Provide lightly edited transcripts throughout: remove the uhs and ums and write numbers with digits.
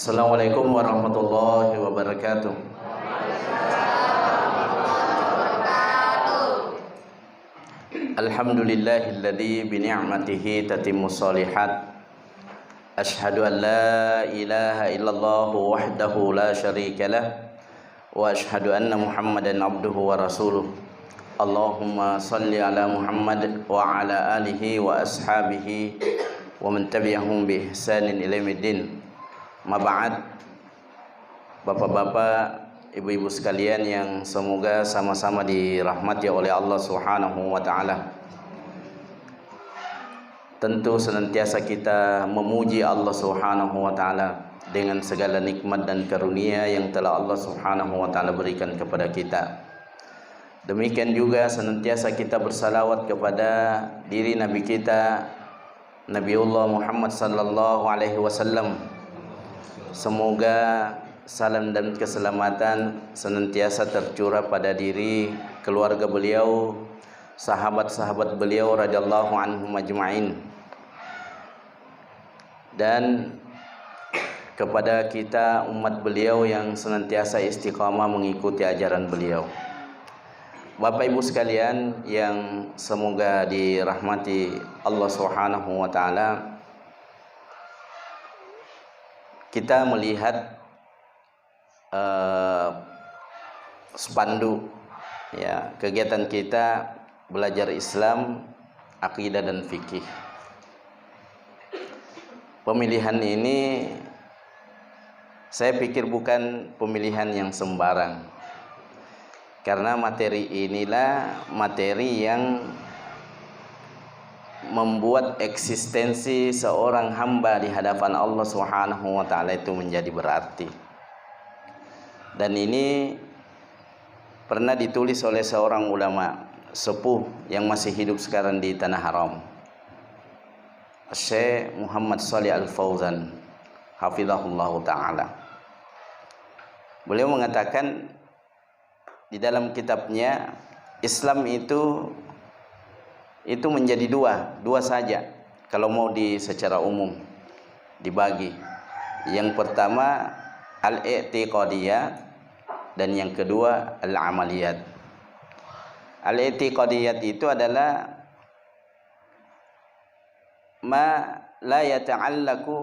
Assalamualaikum warahmatullahi wabarakatuh. Alhamdulillahilladzi bi ni'matihi tatimmus shalihat. Asyhadu an la ilaha illallah wahdahu la syarikalah wa asyhadu anna Muhammadan abduhu wa rasuluh. Allahumma salli ala Muhammad wa ala alihi wa ashabihi wa man tabi'ahum bi ihsanin ila yaumiddin. Maba'ad, bapak-bapak, ibu-ibu sekalian yang semoga sama-sama dirahmati oleh Allah Subhanahu wa taala. Tentu senantiasa kita memuji Allah Subhanahu wa taala dengan segala nikmat dan karunia yang telah Allah Subhanahu wa taala berikan kepada kita. Demikian juga senantiasa kita bersalawat kepada diri Nabi kita, Nabiullah Muhammad sallallahu alaihi wasallam. Semoga salam dan keselamatan senantiasa tercurah pada diri, keluarga beliau, sahabat-sahabat beliau radhiyallahu anhum ajma'in, dan kepada kita umat beliau yang senantiasa istiqamah mengikuti ajaran beliau. Bapak Ibu sekalian yang semoga dirahmati Allah Subhanahu wa taala, kita melihat spanduk ya, kegiatan kita belajar Islam, akidah dan fikih. Pemilihan ini saya pikir bukan pemilihan yang sembarang, karena materi inilah materi yang membuat eksistensi seorang hamba di hadapan Allah Subhanahu wa taala itu menjadi berarti. Dan ini pernah ditulis oleh seorang ulama sepuh yang masih hidup sekarang di tanah haram, Syekh Muhammad Shalih Al-Fauzan hafizahullah taala. Beliau mengatakan di dalam kitabnya, Islam itu menjadi dua saja kalau mau secara umum dibagi. Yang pertama al-i'tiqadiyat dan yang kedua al-amaliyat. Al-i'tiqadiyat itu adalah ma la yata'allaqu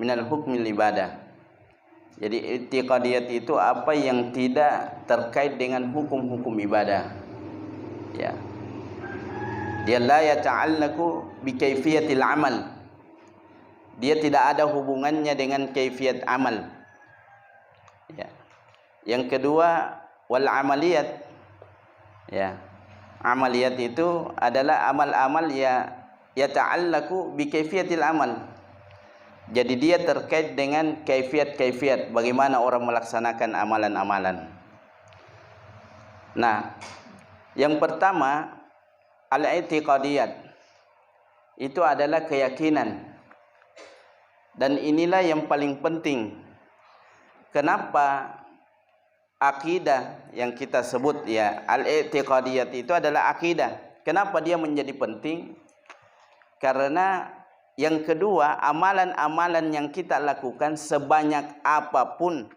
minal hukmil ibadah. Jadi i'tiqadiyat itu apa yang tidak terkait dengan hukum-hukum ibadah. Ya. Dia la yata'allaqu bi kaifiyatil amal. Dia tidak ada hubungannya dengan kaifiyat amal. Ya. Yang kedua wal amaliyat. Ya. Amaliyat itu adalah amal-amal ya yata'allaqu bi kaifiyatil amal. Jadi dia terkait dengan kaifiyat-kaifiyat bagaimana orang melaksanakan amalan-amalan. Nah, yang pertama al-i'tiqadiyat itu adalah keyakinan, dan inilah yang paling penting. Kenapa akidah yang kita sebut ya al-i'tiqadiyat itu adalah akidah? Kenapa dia menjadi penting? Karena yang kedua, amalan-amalan yang kita lakukan sebanyak apapun,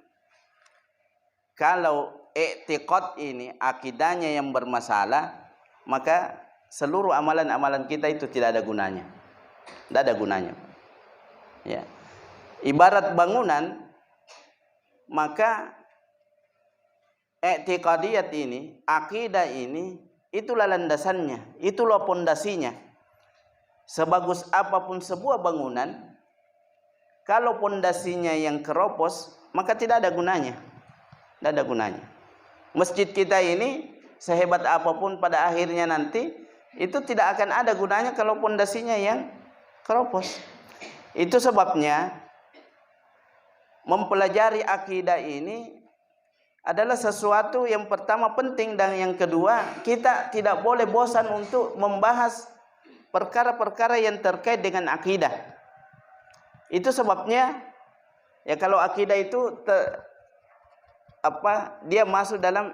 kalau i'tiqad ini akidahnya yang bermasalah, maka seluruh amalan-amalan kita itu tidak ada gunanya. Tidak ada gunanya. Ya. Ibarat bangunan, maka i'tiqadiyat ini, akidah ini, itulah landasannya, itulah pondasinya. Sebagus apapun sebuah bangunan, kalau pondasinya yang keropos, maka tidak ada gunanya. Tidak ada gunanya. Masjid kita ini sehebat apapun pada akhirnya nanti itu tidak akan ada gunanya kalau pondasinya yang keropos. Itu sebabnya mempelajari akidah ini adalah sesuatu yang pertama penting, dan yang kedua kita tidak boleh bosan untuk membahas perkara-perkara yang terkait dengan akidah. Itu sebabnya ya kalau akidah itu dia masuk dalam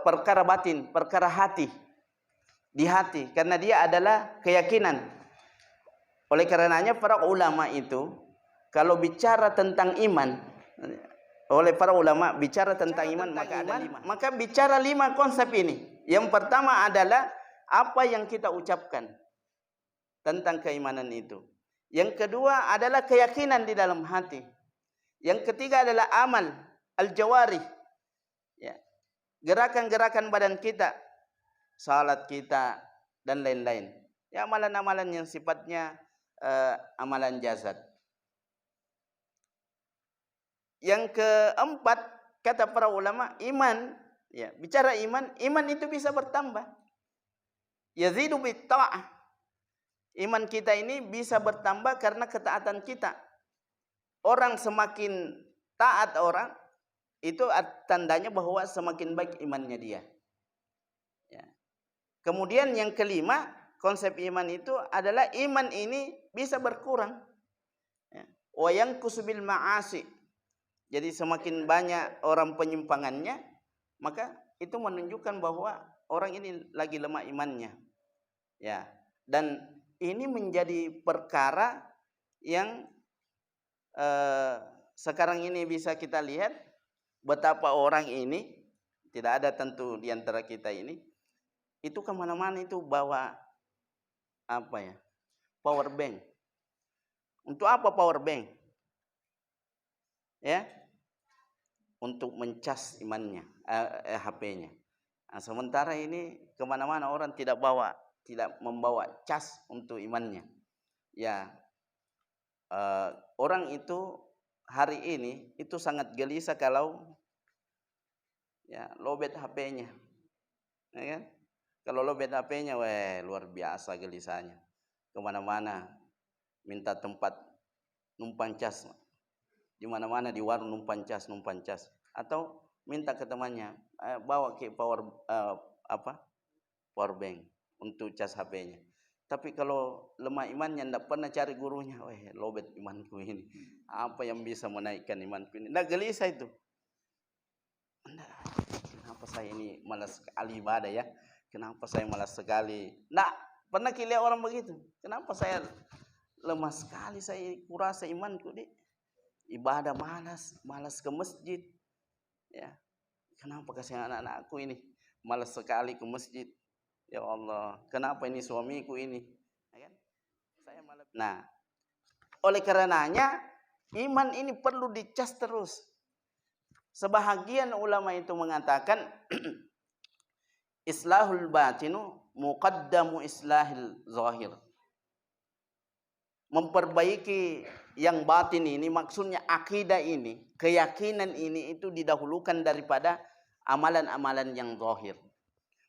perkara batin, perkara hati, di hati, karena dia adalah keyakinan. Oleh karenanya para ulama itu kalau bicara tentang iman oleh para ulama, bicara tentang iman maka ada 5. Maka bicara 5 konsep ini. Yang pertama adalah apa yang kita ucapkan tentang keimanan itu. Yang kedua adalah keyakinan di dalam hati. Yang ketiga adalah amal al-jawarih, ya, gerakan-gerakan badan kita, salat kita dan lain-lain. Ya, amalan-amalan yang sifatnya amalan jasad. Yang keempat, kata para ulama, iman, ya, bicara iman, iman itu bisa bertambah. Yazidu bitta'ah. Iman kita ini bisa bertambah karena ketaatan kita. Orang semakin taat orang, itu tandanya bahwa semakin baik imannya dia. Ya. Kemudian yang kelima, konsep iman itu adalah iman ini bisa berkurang. Ya. Wa yanqusu bil ma'asi. Jadi semakin banyak orang penyimpangannya, maka itu menunjukkan bahwa orang ini lagi lemah imannya. Ya. Dan ini menjadi perkara yang sekarang ini bisa kita lihat betapa orang ini, tidak ada tentu di antara kita ini, itu kemana-mana itu bawa apa ya, power bank. Untuk apa power bank? Ya, untuk mencas imannya, HP-nya. Nah, sementara ini kemana-mana orang tidak membawa cas untuk imannya. Ya, orang itu hari ini itu sangat gelisah kalau ya lobet HP-nya, ya kan? Kalau lobet HP-nya, luar biasa gelisahnya. Kemana-mana minta tempat numpang cas. Di mana-mana di warung numpang cas, atau minta ke temannya bawa ke power bank untuk cas HP-nya. Tapi kalau lemah imannya, tidak pernah cari gurunya, lobet imanku ini, apa yang bisa menaikkan imanku ini? Nah, gelisah itu. Kenapa saya ini malas sekali ibadah ya? Kenapa saya malas sekali? Nah, pernah lihat orang begitu? Kenapa saya lemah sekali, saya kurasa imanku di ibadah, malas ke masjid. Ya, kenapa kasih anak-anakku ini malas sekali ke masjid? Ya Allah, kenapa ini suamiku ini? Ya kan? Saya malas. Nah, oleh karenanya iman ini perlu dicas terus. Sebahagian ulama itu mengatakan islahul batinu muqaddamu islahil zahir. Memperbaiki yang batin ini, maksudnya akidah ini, keyakinan ini itu didahulukan daripada amalan-amalan yang zahir.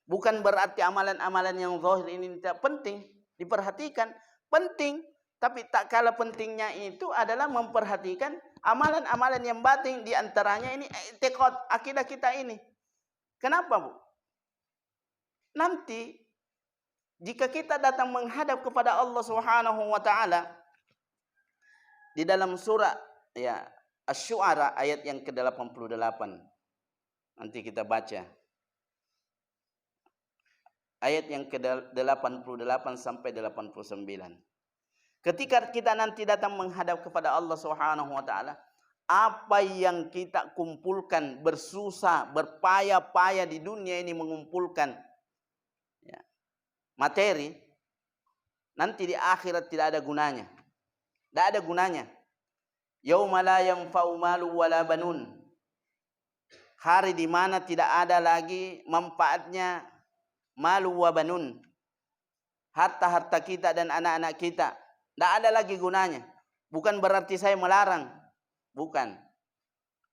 Bukan berarti amalan-amalan yang zahir ini tidak penting, diperhatikan, penting, tapi tak kalah pentingnya itu adalah memperhatikan amalan-amalan yang batin, di antaranya ini i'tiqad, akidah kita ini. Kenapa, Bu? Nanti jika kita datang menghadap kepada Allah Subhanahu wa taala di dalam surah ya Asy-Syu'ara ayat yang ke-88. Nanti kita baca. Ayat yang ke-88 sampai 89. Ketika kita nanti datang menghadap kepada Allah Subhanahu wa taala, apa yang kita kumpulkan, bersusah, berpayah-payah di dunia ini mengumpulkan ya, materi, nanti di akhirat tidak ada gunanya. Tidak ada gunanya. Yauma la yanfa'u malu wala banun. Hari di mana tidak ada lagi manfaatnya malu wa banun. Harta-harta kita dan anak-anak kita. Tidak ada lagi gunanya. Bukan berarti saya melarang. Bukan.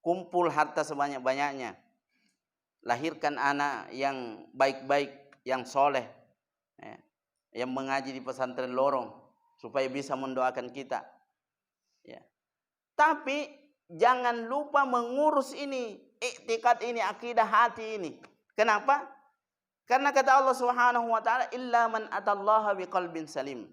Kumpul harta sebanyak-banyaknya. Lahirkan anak yang baik-baik, yang soleh. Ya, yang mengaji di pesantren lorong. Supaya bisa mendoakan kita. Ya. Tapi jangan lupa mengurus ini. I'tiqad ini, akidah hati ini. Kenapa? Karena kata Allah Subhanahu wa taala, illa man atallaha biqalbin salim.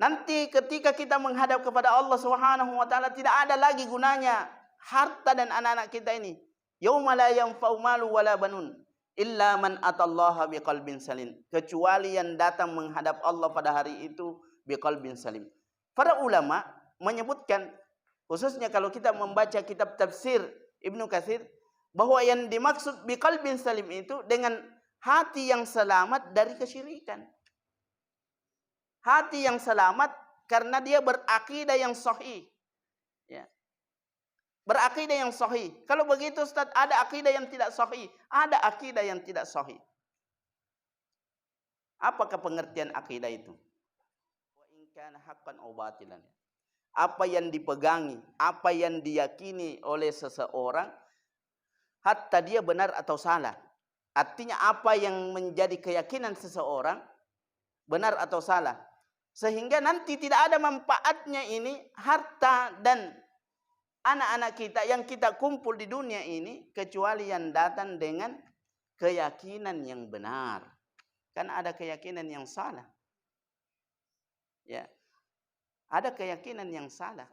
Nanti ketika kita menghadap kepada Allah Subhanahu wa taala, tidak ada lagi gunanya harta dan anak-anak kita ini. Yauma la yanfa'u malu wala banun illa man atallaha biqalbin salim. Kecuali yang datang menghadap Allah pada hari itu biqalbin salim. Para ulama menyebutkan, khususnya kalau kita membaca kitab tafsir Ibnu Katsir, bahwa yang dimaksud biqalbin salim itu dengan hati yang selamat dari kesyirikan. Hati yang selamat karena dia berakidah yang sahih. Ya. Berakidah yang sahih. Kalau begitu Ustaz, ada akidah yang tidak sahih, ada akidah yang tidak sahih. Apakah pengertian akidah itu? Wa in kana haqqan aw batilan. Apa yang dipegangi, apa yang diyakini oleh seseorang, hatta dia benar atau salah. Artinya apa yang menjadi keyakinan seseorang, benar atau salah. Sehingga nanti tidak ada manfaatnya ini harta dan anak-anak kita yang kita kumpul di dunia ini, kecuali yang datang dengan keyakinan yang benar. Kan ada keyakinan yang salah. Ya. Ada keyakinan yang salah.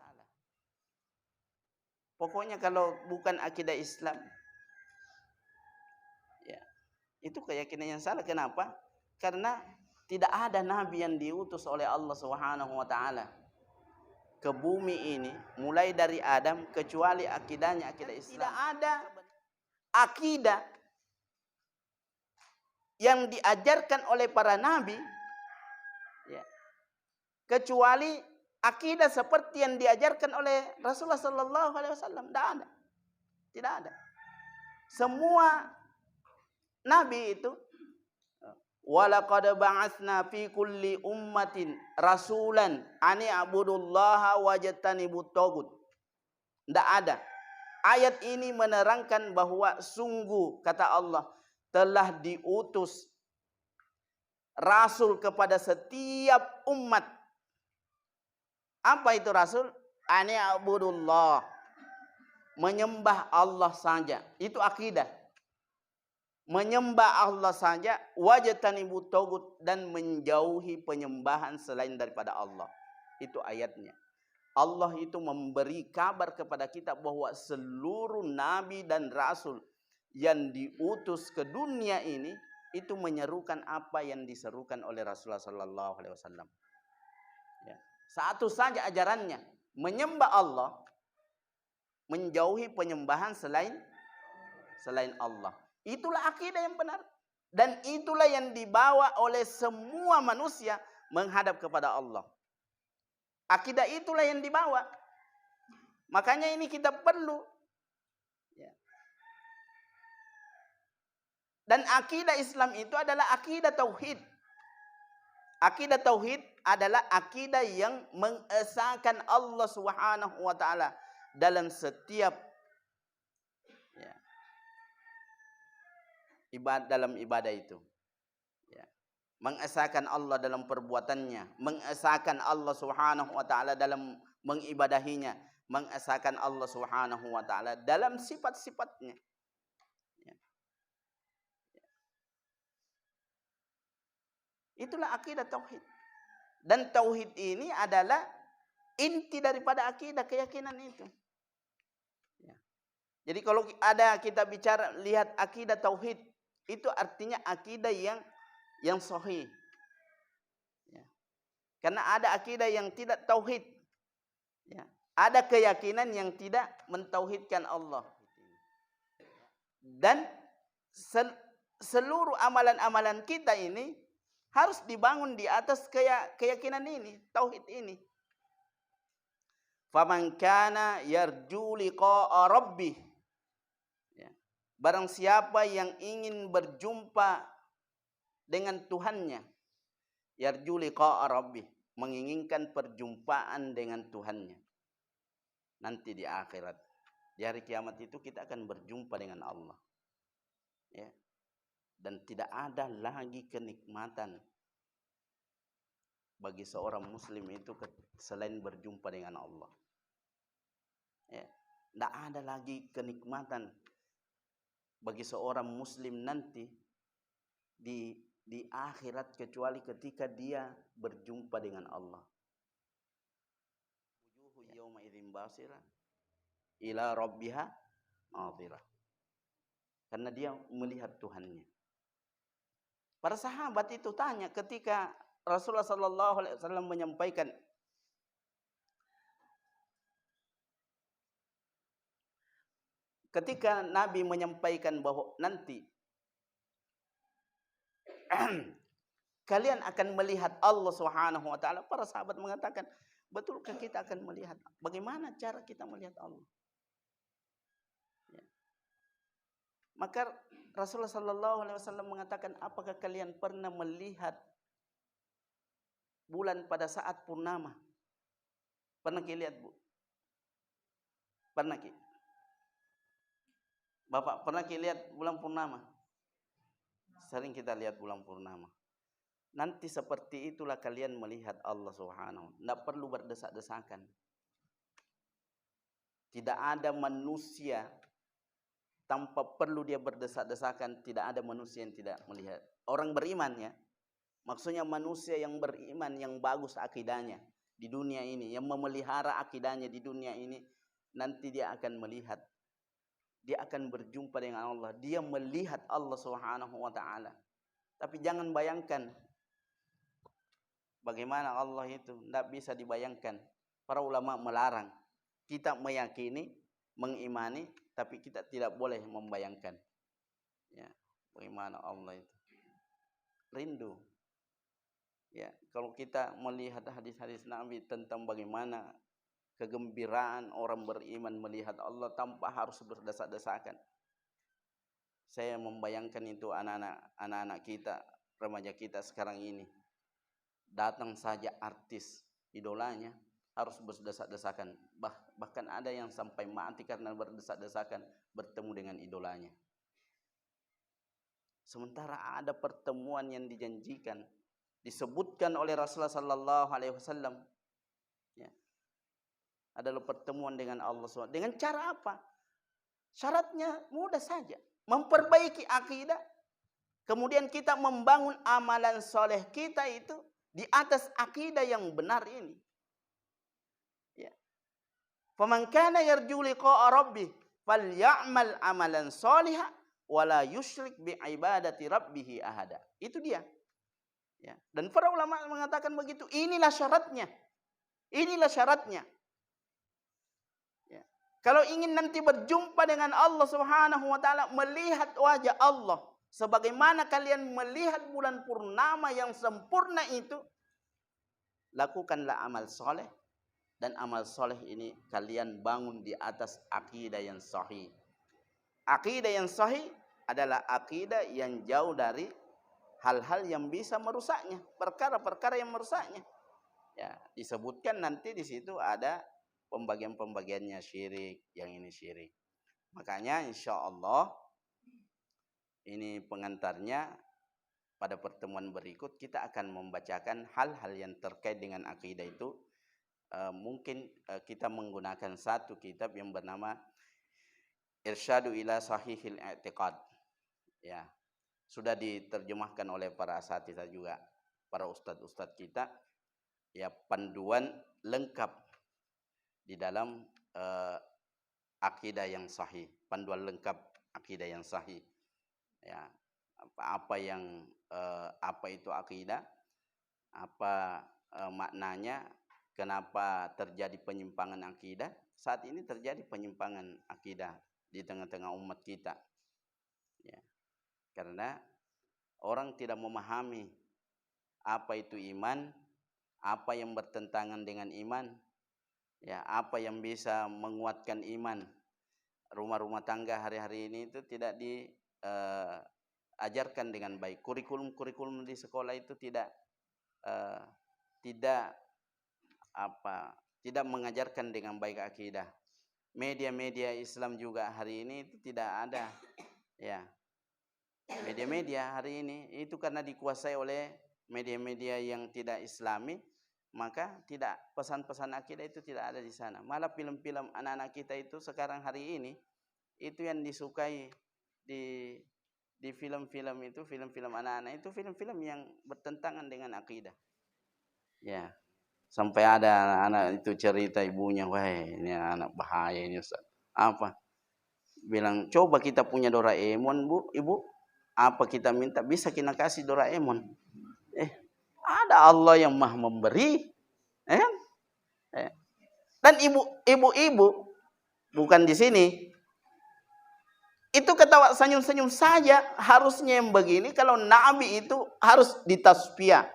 Pokoknya kalau bukan akidah Islam, ya, itu keyakinan yang salah. Kenapa? Karena tidak ada nabi yang diutus oleh Allah Subhanahu wa taala ke bumi ini mulai dari Adam kecuali akidahnya akidah Islam. Tidak ada akidah yang diajarkan oleh para nabi, ya, kecuali akidah seperti yang diajarkan oleh Rasulullah sallallahu alaihi wasallam. Tidak ada. Tidak ada. Semua nabi itu, walaqad ba'atsna fi kulli ummatin rasulan an i'budullaha wajtanibut tagut. Tidak ada. Ayat ini menerangkan bahwa sungguh, kata Allah, telah diutus rasul kepada setiap umat. Apa itu rasul? An i'budullah. Menyembah Allah saja. Itu akidah. Menyembah Allah saja, wajtanibut tagut, dan menjauhi penyembahan selain daripada Allah. Itu ayatnya. Allah itu memberi kabar kepada kita bahwa seluruh nabi dan rasul yang diutus ke dunia ini itu menyerukan apa yang diserukan oleh Rasulullah sallallahu alaihi wasallam. Ya. Satu saja ajarannya, menyembah Allah, menjauhi penyembahan selain Allah. Itulah akidah yang benar. Dan itulah yang dibawa oleh semua manusia menghadap kepada Allah. Akidah itulah yang dibawa. Makanya ini kita perlu. Ya. Dan akidah Islam itu adalah akidah tauhid. Akidah tauhid adalah akidah yang mengesahkan Allah Subhanahu wa taala dalam setiap, ya, dalam ibadah itu, ya. Mengesahkan Allah dalam perbuatannya, mengesahkan Allah Subhanahu wa taala dalam mengibadahinya, mengesahkan Allah Subhanahu wa taala dalam sifat-sifatnya, ya. Itulah akidah tauhid. Dan tauhid ini adalah inti daripada akidah, keyakinan itu, ya. Jadi kalau ada kita bicara lihat akidah tauhid, itu artinya akidah yang sahih. Ya. Karena ada akidah yang tidak tauhid. Ya. Ada keyakinan yang tidak mentauhidkan Allah. Dan seluruh amalan-amalan kita ini harus dibangun di atas keyakinan ini, tauhid ini. Faman kana yarju liqa'a rabbih. Barang siapa yang ingin berjumpa dengan Tuhannya, yarju liqa'a rabbih, menginginkan perjumpaan dengan Tuhannya. Nanti di akhirat, di hari kiamat itu kita akan berjumpa dengan Allah. Ya. Dan tidak ada lagi kenikmatan bagi seorang muslim itu selain berjumpa dengan Allah. Ya. Tidak ada lagi kenikmatan bagi seorang muslim nanti di akhirat kecuali ketika dia berjumpa dengan Allah. Wujuhu yawma idzin basirah ila rabbiha nadhirah. Karena dia melihat Tuhannya. Para sahabat itu tanya ketika Rasulullah sallallahu alaihi wasallam menyampaikan ketika Nabi menyampaikan bahwa nanti kalian akan melihat Allah Subhanahu wa taala, para sahabat mengatakan, betulkah kita akan melihat? Bagaimana cara kita melihat Allah? Ya. Maka Rasulullah sallallahu alaihi wasallam mengatakan, apakah kalian pernah melihat bulan pada saat purnama? Pernah lihat, Bu? Pernah, Ki? Bapak pernah lihat bulan purnama? Sering kita lihat bulan purnama. Nanti seperti itulah kalian melihat Allah Subhanahu. Tidak perlu berdesak-desakan. Tidak ada manusia tanpa perlu dia berdesak-desakan. Tidak ada manusia yang tidak melihat. Orang beriman ya. Maksudnya manusia yang beriman, yang bagus akidahnya di dunia ini, yang memelihara akidahnya di dunia ini, nanti dia akan melihat. Dia akan berjumpa dengan Allah. Dia melihat Allah Subhanahu wa taala. Tapi jangan bayangkan bagaimana Allah itu, tidak bisa dibayangkan. Para ulama melarang. Kita meyakini, mengimani, tapi kita tidak boleh membayangkan. Ya, bagaimana Allah itu. Rindu. Ya, kalau kita melihat hadis-hadis Nabi tentang bagaimana kegembiraan orang beriman melihat Allah tanpa harus berdesak-desakan. Saya membayangkan itu anak-anak kita, remaja kita sekarang ini. Datang saja artis idolanya harus berdesak-desakan. Bahkan ada yang sampai mati karena berdesak-desakan bertemu dengan idolanya. Sementara ada pertemuan yang dijanjikan, disebutkan oleh Rasulullah sallallahu alaihi wasallam. Ya. Adalah pertemuan dengan Allah SWT. Dengan cara apa? Syaratnya mudah saja. Memperbaiki akidah. Kemudian kita membangun amalan soleh kita itu di atas akidah yang benar ini. Ya. Faman kana yarju liqa'a rabbih falyamal amalan sholihan wala yusyrik bi ibadati rabbih ahada. Itu dia. Ya. Dan para ulama mengatakan begitu. Inilah syaratnya. Inilah syaratnya. Ya. Kalau ingin nanti berjumpa dengan Allah Subhanahu wa taala, melihat wajah Allah sebagaimana kalian melihat bulan purnama yang sempurna itu, lakukanlah amal soleh. Dan amal soleh ini kalian bangun di atas akidah yang sahih. Akidah yang sahih adalah akidah yang jauh dari hal-hal yang bisa merusaknya, perkara-perkara yang merusaknya. Ya, disebutkan nanti di situ ada pembagian-pembagiannya, syirik, yang ini syirik. Makanya insya Allah ini pengantarnya. Pada pertemuan berikut kita akan membacakan hal-hal yang terkait dengan akidah itu. Mungkin kita menggunakan satu kitab yang bernama Irsyadu ila Sahihil I'tiqad. Ya, sudah diterjemahkan oleh para asatidz juga, para ustadz-ustadz kita. Ya, panduan lengkap di dalam akidah yang sahih, panduan lengkap akidah yang sahih. Ya, apa itu akidah, apa maknanya, kenapa terjadi penyimpangan akidah. Saat ini terjadi penyimpangan akidah di tengah-tengah umat kita. Ya, karena orang tidak memahami apa itu iman, apa yang bertentangan dengan iman, ya, apa yang bisa menguatkan iman. Rumah-rumah tangga hari-hari ini itu tidak diajarkan dengan baik. Kurikulum di sekolah itu tidak mengajarkan dengan baik akidah. Media-media Islam juga hari ini itu tidak ada. Ya, media-media hari ini itu karena dikuasai oleh media-media yang tidak Islami, maka tidak, pesan-pesan akidah itu tidak ada di sana. Malah film-film anak-anak kita itu sekarang hari ini itu yang disukai di film-film itu, film-film anak-anak itu film-film yang bertentangan dengan akidah. Ya, sampai ada anak itu cerita ibunya, wah ini anak bahaya ini Ustaz. Apa? Bilang, coba kita punya Doraemon bu, ibu, apa kita minta bisa kita kasih Doraemon. Ada Allah yang Maha Memberi, dan ibu-ibu bukan di sini, Itu ketawa senyum-senyum saja. Harusnya yang begini, kalau Nabi itu harus ditasfiyah,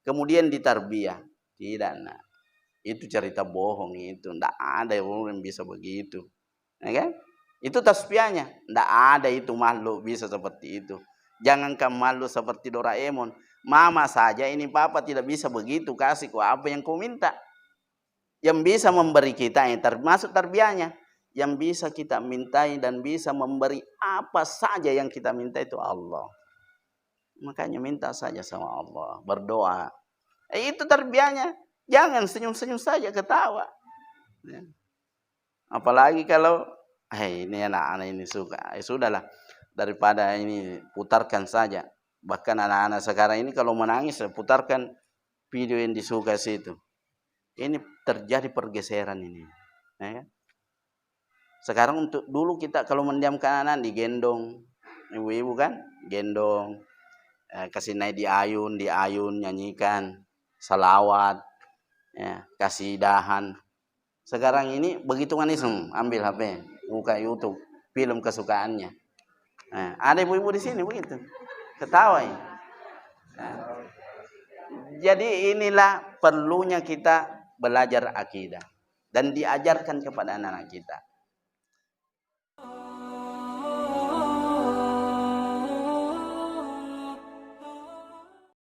kemudian ditarbiyah. Tidak, nah. Itu cerita bohong itu. Tidak ada yang bisa begitu. Ya kan? Itu tasfiyahnya. Tidak ada itu makhluk bisa seperti itu. Jangankan makhluk seperti Doraemon. Mama saja ini papa tidak bisa begitu. Kasih kau apa yang kau minta. Yang bisa memberi kita, yang termasuk tarbiyahnya. Yang bisa kita mintai dan bisa memberi apa saja yang kita minta itu Allah. Makanya minta saja sama Allah. Berdoa. Itu tarbiyahnya. Jangan senyum-senyum saja, ketawa. Apalagi kalau ini anak-anak ini suka. Sudahlah. Daripada ini putarkan saja. Bahkan anak-anak sekarang ini kalau menangis putarkan video yang disuka situ. Ini terjadi pergeseran ini. Ya. Sekarang untuk dulu kita kalau mendiamkan anak digendong, ibu-ibu kan, gendong, kasih naik di ayun nyanyikan, salawat, ya, kasih dahan. Sekarang ini begitu manis, ambil HP, buka YouTube, film kesukaannya. Nah, ada ibu-ibu di sini begitu, ketawa ya. Nah, jadi inilah perlunya kita belajar akidah dan diajarkan kepada anak-anak kita.